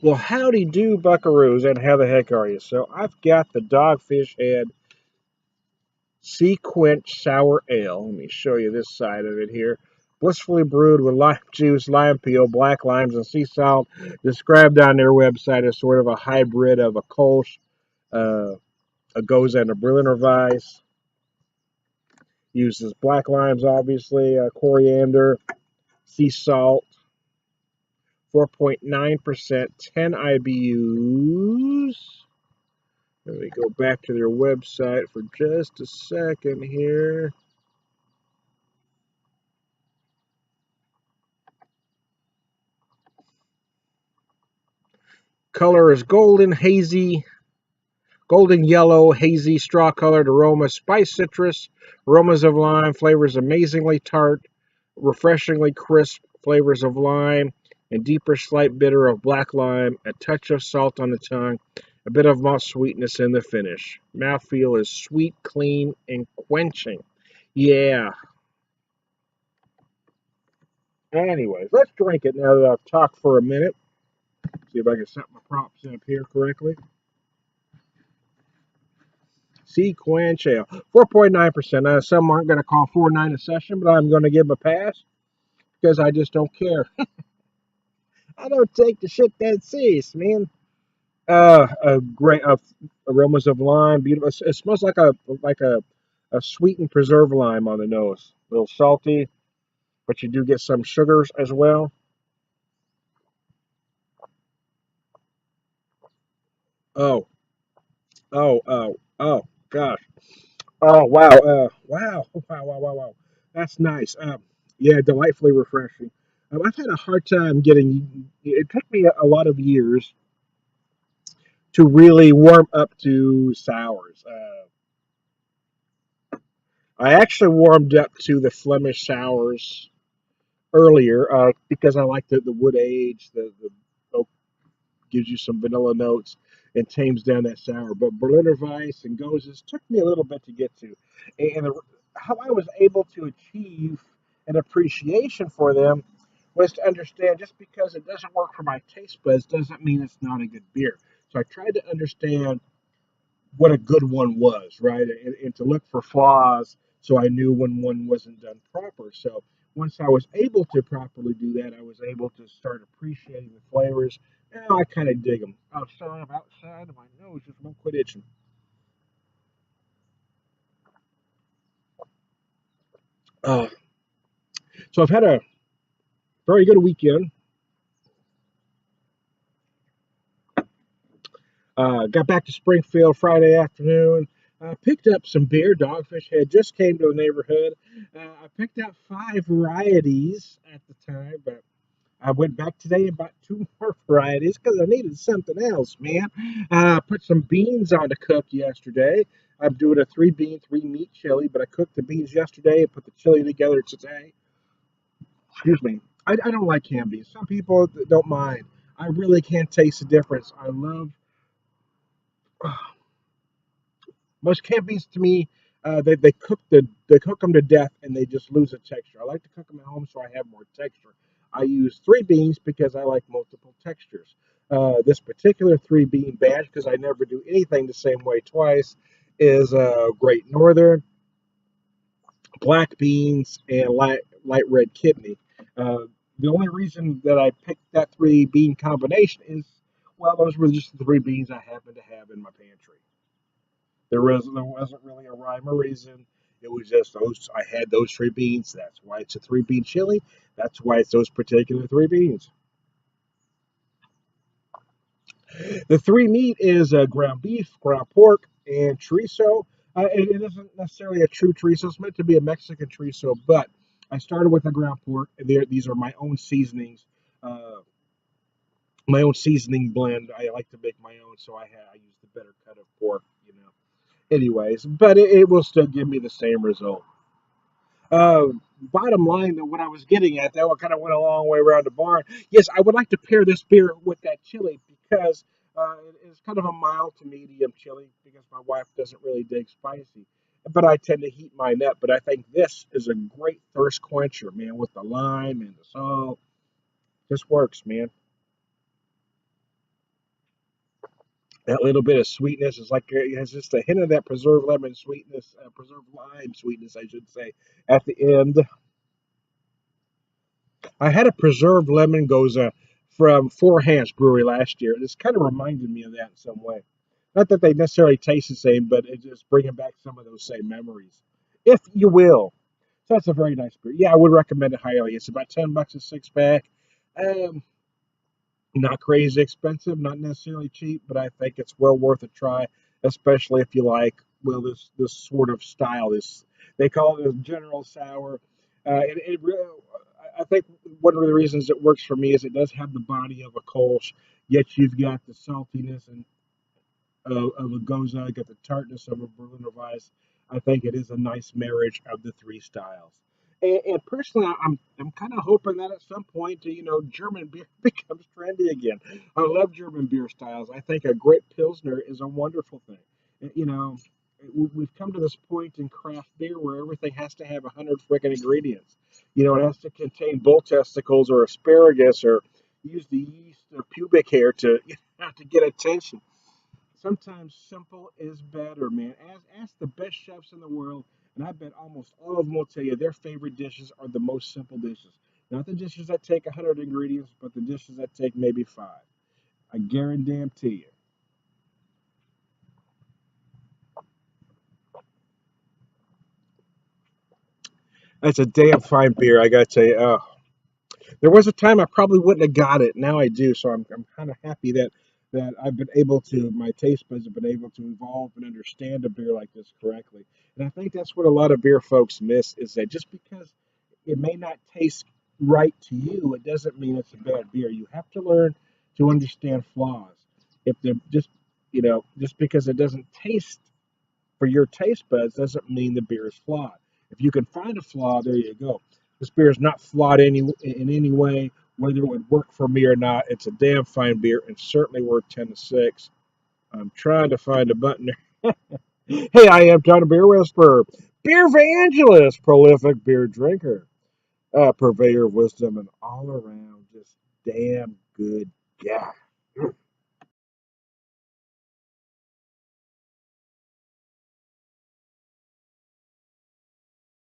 Well, howdy do, buckaroos, and how the heck are you? So I've got the Dogfish Head Quench Sour Ale. Let me show you this side of it here. Blissfully brewed with lime juice, lime peel, black limes, and sea salt. Described on their website as sort of a hybrid of a Kolsch, a Goza, and a Berliner Weiss. Uses black limes, obviously, coriander, sea salt. 4.9%, 10 IBUs. Let me go back to their website for just a second here. Color is golden yellow, hazy, straw colored aroma, spice citrus, aromas of lime, flavors amazingly tart, refreshingly crisp flavors of lime, and deeper, slight bitter of black lime, a touch of salt on the tongue, a bit of malt sweetness in the finish. Mouthfeel is sweet, clean, and quenching. Yeah. Anyways, let's drink it now that I've talked for a minute. See if I can set my props up here correctly. Quench Ale, 4.9%. Some aren't going to call 4.9 a session, but I'm going to give them a pass because I just don't care. I don't take the shit that serious, man. A great aromas of lime, beautiful. It smells like a sweetened preserved lime on the nose. A little salty, but you do get some sugars as well. Oh, gosh. Oh, wow. Wow. That's nice. Yeah, delightfully refreshing. I've had a hard time getting, it took me a lot of years to really warm up to sours. I actually warmed up to the Flemish sours earlier because I like the wood age, the oak gives you some vanilla notes and tames down that sour. But Berliner Weiss and Gozes took me a little bit to get to. And how I was able to achieve an appreciation for them was to understand just because it doesn't work for my taste buds doesn't mean it's not a good beer. So I tried to understand what a good one was, right? And to look for flaws so I knew when one wasn't done proper. So once I was able to properly do that, I was able to start appreciating the flavors. Now I kind of dig them. Outside of my nose just won't quit itching. Uh, so I've had a very good weekend. Got back to Springfield Friday afternoon. Picked up some beer. Dogfish had just came to the neighborhood. I picked out 5 varieties at the time, but I went back today and bought 2 more varieties because I needed something else, man. Put some beans on to cook yesterday. I'm doing a 3 bean, 3 meat chili, but I cooked the beans yesterday and put the chili together today. Excuse me. I don't like canned beans. Some people don't mind. I really can't taste the difference. I love most canned beans to me. They cook them to death and they just lose the texture. I like to cook them at home so I have more texture. I use 3 beans because I like multiple textures. This particular 3 bean batch, because I never do anything the same way twice, is Great Northern, black beans, and light red kidney. Uh, the only reason that I picked that 3 bean combination is, well, those were just the 3 beans I happened to have in my pantry. There wasn't really a rhyme or reason. It was just those. I had those 3 beans. That's why it's a 3 bean chili. That's why it's those particular 3 beans. The 3 meat is ground beef, ground pork, and chorizo. It isn't necessarily a true chorizo. It's meant to be a Mexican chorizo, but I started with the ground pork. And these are my own seasonings, uh, my own seasoning blend. I like to make my own, so I use the better cut of pork. Anyways, but it will still give me the same result. Uh, Bottom line, that what I was getting at, that one kind of went a long way around the barn. Yes, I would like to pair this beer with that chili because it is kind of a mild to medium chili because my wife doesn't really dig spicy. But I tend to heat mine up. But I think this is a great thirst quencher, man, with the lime and the salt. This works, man. That little bit of sweetness is like it has just a hint of that preserved lemon sweetness, preserved lime sweetness, I should say, at the end. I had a preserved lemon goza from Four Hands Brewery last year. It's kind of reminded me of that in some way. Not that they necessarily taste the same, but it's just bringing back some of those same memories, if you will. So that's a very nice beer. Yeah, I would recommend it highly. It's about $10 a six pack. Um, Not crazy expensive, not necessarily cheap, but I think it's well worth a try, especially if you like this sort of style. This they call it a general sour. It really, I think one of the reasons it works for me is it does have the body of a Kolsch, yet you've got the saltiness and of a Goza, got the tartness of a Berliner Weiss. I think it is a nice marriage of the three styles. And personally, I'm kind of hoping that at some point, German beer becomes trendy again. I love German beer styles. I think a great pilsner is a wonderful thing. We've come to this point in craft beer where everything has to have 100 freaking ingredients. It has to contain bull testicles or asparagus or use the yeast or pubic hair to to get attention. Sometimes simple is better, man. Ask the best chefs in the world, and I bet almost all of them will tell you their favorite dishes are the most simple dishes. Not the dishes that take 100 ingredients, but the dishes that take maybe five. I guarantee you. That's a damn fine beer, I gotta tell you. There was a time I probably wouldn't have got it. Now I do, so I'm kind of happy that I've been able to, my taste buds have been able to evolve and understand a beer like this correctly. And I think that's what a lot of beer folks miss is that just because it may not taste right to you, it doesn't mean it's a bad beer. You have to learn to understand flaws. If they're just because it doesn't taste for your taste buds doesn't mean the beer is flawed. If you can find a flaw, there you go. This beer is not flawed in any way, whether it would work for me or not. It's a damn fine beer and certainly worth 10 to 6. I'm trying to find a button there. Hey, I am John Beer Whisperer, beer evangelist, prolific beer drinker, purveyor of wisdom, and all around just damn good guy.